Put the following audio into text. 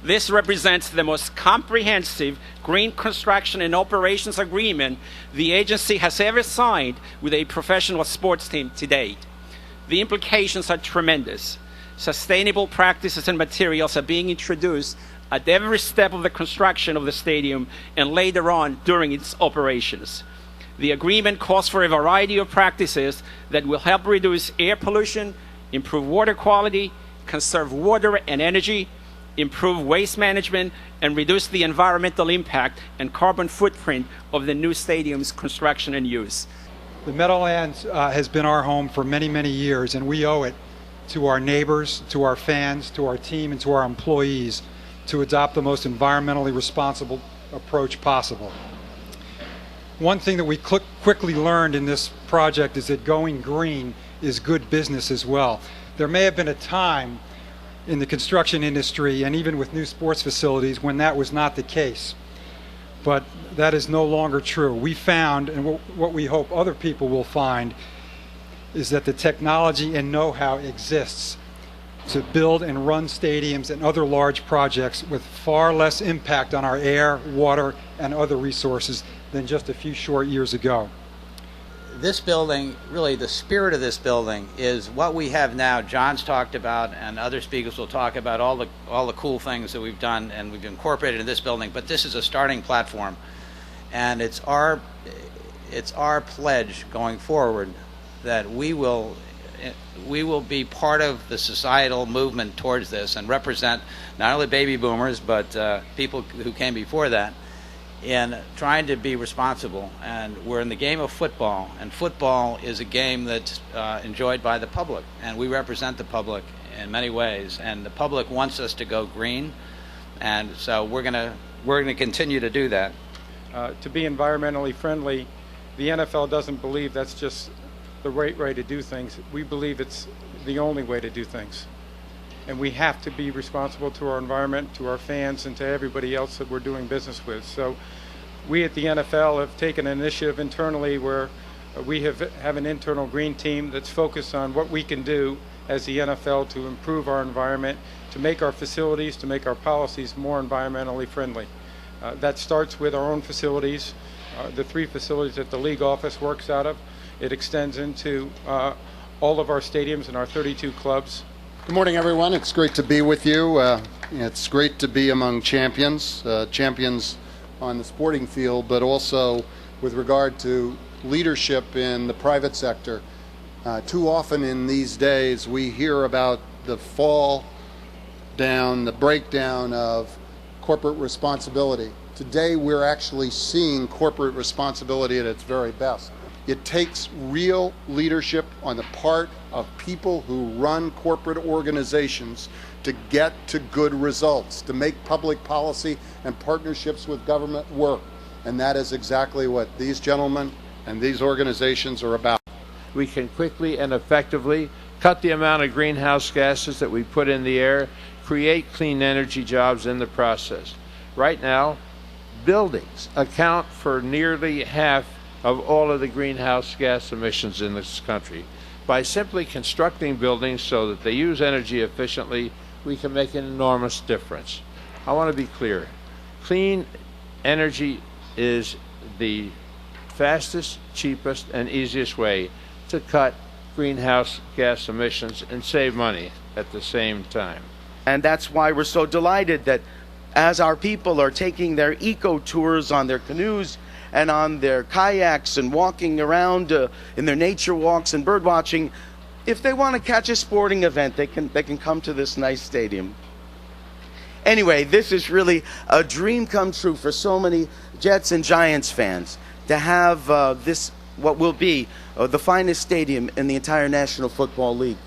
This represents the most comprehensive green construction and operations agreement the agency has ever signed with a professional sports team to date. The implications are tremendous. Sustainable practices and materials are being introduced at every step of the construction of the stadium and later on during its operations. The agreement calls for a variety of practices that will help reduce air pollution, improve water quality, conserve water and energy, improve waste management, and reduce the environmental impact and carbon footprint of the new stadium's construction and use. The Meadowlands has been our home for many, many years, and we owe it to our neighbors, to our fans, to our team, and to our employees to adopt the most environmentally responsible approach possible. One thing that we quickly learned in this project is that going green is good business as well. There may have been a time in the construction industry and even with new sports facilities when that was not the case. But that is no longer true. We found, and what we hope other people will find, is that the technology and know-how exists to build and run stadiums and other large projects with far less impact on our air, water, and other resources than just a few short years ago. This building, really the spirit of this building, is what we have now. John's talked about, and other speakers will talk about all the cool things that we've done and we've incorporated in this building. But this is a starting platform, and it's our pledge going forward that we will be part of the societal movement towards this and represent not only baby boomers but people who came before that, in trying to be responsible. And we're in the game of football, and football is a game that's enjoyed by the public, and we represent the public in many ways, and the public wants us to go green, and so we're gonna continue to do that. To be environmentally friendly, the NFL doesn't believe that's just the right way to do things. We believe it's the only way to do things. And we have to be responsible to our environment, to our fans, and to everybody else that we're doing business with. So we at the NFL have taken an initiative internally where we have an internal green team that's focused on what we can do as the NFL to improve our environment, to make our facilities, to make our policies more environmentally friendly. That starts with our own facilities, the 3 facilities that the league office works out of. It extends into all of our stadiums and our 32 clubs. Good morning, everyone. It's great to be with you. It's great to be among champions, champions on the sporting field, but also with regard to leadership in the private sector. Too often in these days, we hear about the fall down, the breakdown of corporate responsibility. Today, we're actually seeing corporate responsibility at its very best. It takes real leadership on the part of people who run corporate organizations to get to good results, to make public policy and partnerships with government work. And that is exactly what these gentlemen and these organizations are about. We can quickly and effectively cut the amount of greenhouse gases that we put in the air, create clean energy jobs in the process. Right now, buildings account for nearly half of all of the greenhouse gas emissions in this country. By simply constructing buildings so that they use energy efficiently, we can make an enormous difference. I want to be clear. Clean energy is the fastest, cheapest, and easiest way to cut greenhouse gas emissions and save money at the same time. And that's why we're so delighted that as our people are taking their eco tours on their canoes and on their kayaks and walking around in their nature walks and bird watching, if they want to catch a sporting event, they can come to this nice stadium. Anyway, this is really a dream come true for so many Jets and Giants fans to have this, what will be the finest stadium in the entire National Football League.